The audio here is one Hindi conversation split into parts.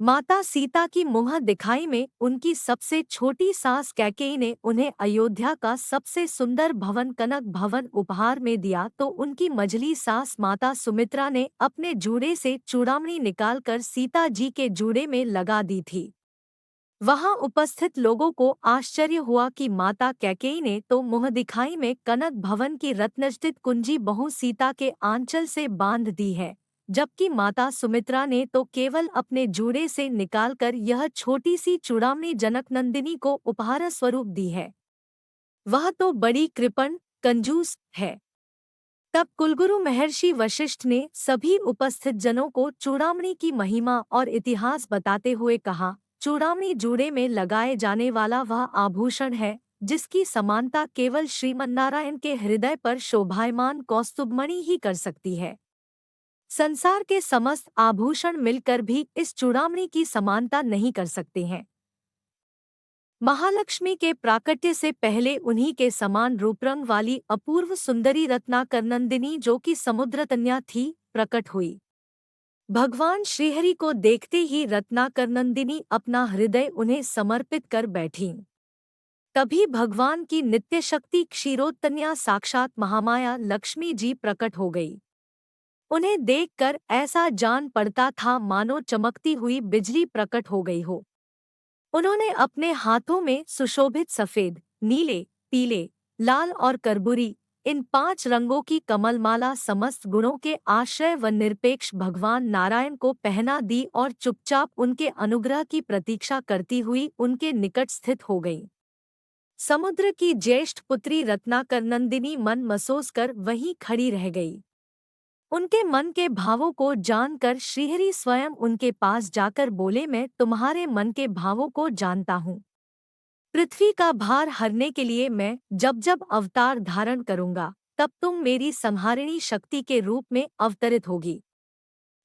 माता सीता की मुँह दिखाई में उनकी सबसे छोटी सास कैकेयी ने उन्हें अयोध्या का सबसे सुंदर भवन कनक भवन उपहार में दिया तो उनकी मझली सास माता सुमित्रा ने अपने जूड़े से चूड़ामणि निकालकर सीता जी के जूड़े में लगा दी थी। वहां उपस्थित लोगों को आश्चर्य हुआ कि माता कैकेयी ने तो मुँह दिखाई में कनक भवन की रत्नजटित कुंजी बहू सीता के आंचल से बांध दी है, जबकि माता सुमित्रा ने तो केवल अपने जूड़े से निकालकर यह छोटी सी चूड़ामणि जनकनंदिनी को उपहार स्वरूप दी है। वह तो बड़ी कृपण कंजूस है। तब कुलगुरु महर्षि वशिष्ठ ने सभी उपस्थित जनों को चूड़ामणि की महिमा और इतिहास बताते हुए कहा, चूड़ामणि जूड़े में लगाए जाने वाला वह आभूषण है जिसकी समानता केवल श्रीमन्नारायण के हृदय पर शोभायमान कौस्तुभमणि ही कर सकती है। संसार के समस्त आभूषण मिलकर भी इस चूड़ामणि की समानता नहीं कर सकते हैं। महालक्ष्मी के प्राकट्य से पहले उन्हीं के समान रूपरंग वाली अपूर्व सुंदरी रत्नाकर नंदिनी जो कि समुद्रकन्या थी, प्रकट हुई। भगवान श्रीहरि को देखते ही रत्नाकर नंदिनी अपना हृदय उन्हें समर्पित कर बैठीं। तभी भगवान की नित्य शक्ति क्षीरोत्तन्या साक्षात महामाया लक्ष्मी जी प्रकट हो गई। उन्हें देखकर ऐसा जान पड़ता था मानो चमकती हुई बिजली प्रकट हो गई हो। उन्होंने अपने हाथों में सुशोभित सफेद, नीले, पीले, लाल और करबूरी इन 5 रंगों की कमलमाला समस्त गुणों के आश्रय व निरपेक्ष भगवान नारायण को पहना दी और चुपचाप उनके अनुग्रह की प्रतीक्षा करती हुई उनके निकट स्थित हो गई। समुद्र की ज्येष्ठ पुत्री रत्नाकर नंदिनी मन मसोस कर वहीं खड़ी रह गई। उनके मन के भावों को जानकर श्रीहरि स्वयं उनके पास जाकर बोले, मैं तुम्हारे मन के भावों को जानता हूँ। पृथ्वी का भार हरने के लिए मैं जब जब अवतार धारण करूंगा तब तुम मेरी संहारिणी शक्ति के रूप में अवतरित होगी।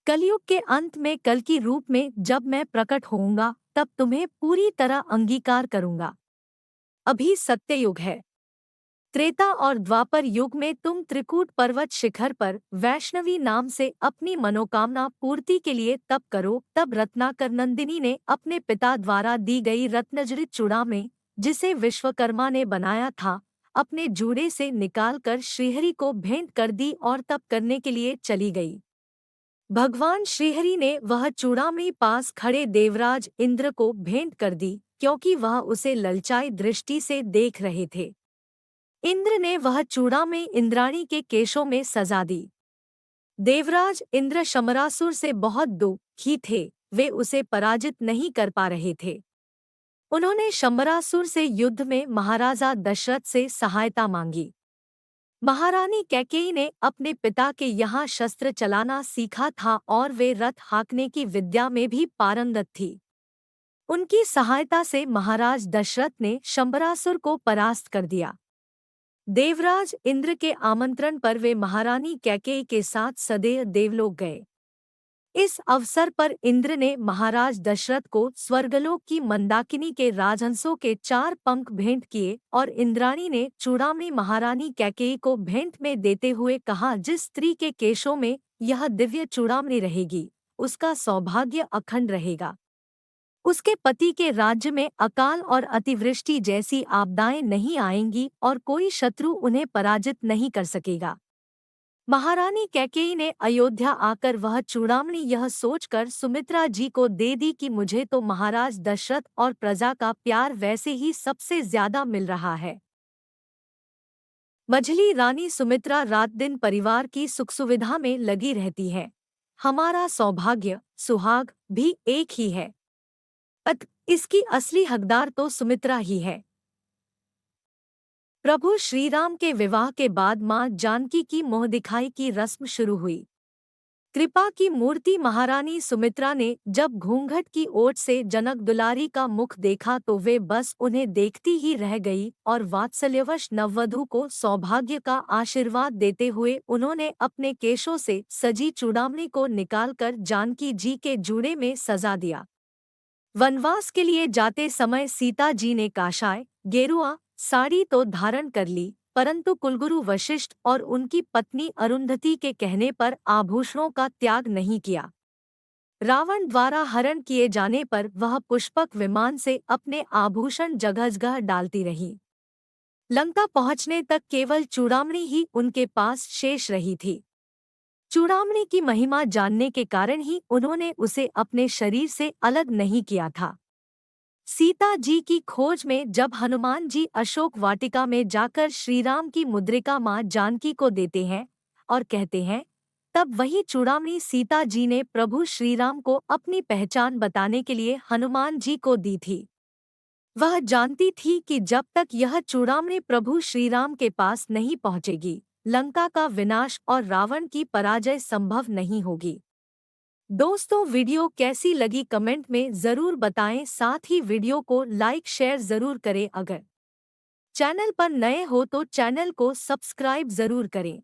कलयुग के अंत में कल की रूप में जब मैं प्रकट होऊंगा तब तुम्हें पूरी तरह अंगीकार करूंगा। अभी सत्ययुग है। त्रेता और द्वापर युग में तुम त्रिकूट पर्वत शिखर पर वैष्णवी नाम से अपनी मनोकामना पूर्ति के लिए तप करो। तब रत्नाकर नंदिनी ने अपने पिता द्वारा दी गई रत्नजड़ित चूड़ामणि, जिसे विश्वकर्मा ने बनाया था, अपने जूड़े से निकालकर श्रीहरि को भेंट कर दी और तप करने के लिए चली गई। भगवान श्रीहरि ने वह चूड़ामणि पास खड़े देवराज इंद्र को भेंट कर दी, क्योंकि वह उसे ललचाई दृष्टि से देख रहे थे। इंद्र ने वह चूड़ामणि इंद्राणी के केशों में सजा दी। देवराज इंद्र शमरासुर से बहुत दुखी थे, वे उसे पराजित नहीं कर पा रहे थे। उन्होंने शमरासुर से युद्ध में महाराजा दशरथ से सहायता मांगी। महारानी कैकेयी ने अपने पिता के यहाँ शस्त्र चलाना सीखा था और वे रथ हाँकने की विद्या में भी पारंगत थी। उनकी सहायता से महाराज दशरथ ने शंबरासुर को परास्त कर दिया। देवराज इंद्र के आमंत्रण पर वे महारानी कैकेयी के साथ सदैव देवलोक गए। इस अवसर पर इंद्र ने महाराज दशरथ को स्वर्गलोक की मंदाकिनी के राजहंसों के 4 पंख भेंट किए और इंद्राणी ने चूड़ामणि महारानी कैकेयी को भेंट में देते हुए कहा, जिस स्त्री के केशों में यह दिव्य चूड़ामणि रहेगी उसका सौभाग्य अखंड रहेगा। उसके पति के राज्य में अकाल और अतिवृष्टि जैसी आपदाएं नहीं आएंगी और कोई शत्रु उन्हें पराजित नहीं कर सकेगा। महारानी कैकेयी ने अयोध्या आकर वह चूड़ामणि यह सोचकर सुमित्रा जी को दे दी कि मुझे तो महाराज दशरथ और प्रजा का प्यार वैसे ही सबसे ज्यादा मिल रहा है। मझली रानी सुमित्रा रात दिन परिवार की सुख सुविधा में लगी रहती है। हमारा सौभाग्य सुहाग भी एक ही है, इसकी असली हकदार तो सुमित्रा ही है। प्रभु श्रीराम के विवाह के बाद मां जानकी की मोह दिखाई की रस्म शुरू हुई। कृपा की मूर्ति महारानी सुमित्रा ने जब घूंघट की ओट से जनक दुलारी का मुख देखा तो वे बस उन्हें देखती ही रह गई और वात्सल्यवश नववधू को सौभाग्य का आशीर्वाद देते हुए उन्होंने अपने केशों से सजी चूड़ामणि को निकालकर जानकी जी के जूड़े में सजा दिया। वनवास के लिए जाते समय सीता जी ने काशाय गेरुआ साड़ी तो धारण कर ली, परंतु कुलगुरु वशिष्ठ और उनकी पत्नी अरुंधति के कहने पर आभूषणों का त्याग नहीं किया। रावण द्वारा हरण किए जाने पर वह पुष्पक विमान से अपने आभूषण जगह जगह डालती रही। लंका पहुंचने तक केवल चूड़ामणि ही उनके पास शेष रही थी। चूड़ामणि की महिमा जानने के कारण ही उन्होंने उसे अपने शरीर से अलग नहीं किया था। सीता जी की खोज में जब हनुमान जी अशोक वाटिका में जाकर श्रीराम की मुद्रिका मां जानकी को देते हैं और कहते हैं, तब वही चूड़ामणि सीता जी ने प्रभु श्रीराम को अपनी पहचान बताने के लिए हनुमान जी को दी थी। वह जानती थी कि जब तक यह चूड़ामणि प्रभु श्रीराम के पास नहीं पहुंचेगी, लंका का विनाश और रावण की पराजय संभव नहीं होगी। दोस्तों, वीडियो कैसी लगी कमेंट में ज़रूर बताएं। साथ ही वीडियो को लाइक शेयर ज़रूर करें। अगर चैनल पर नए हो तो चैनल को सब्सक्राइब ज़रूर करें।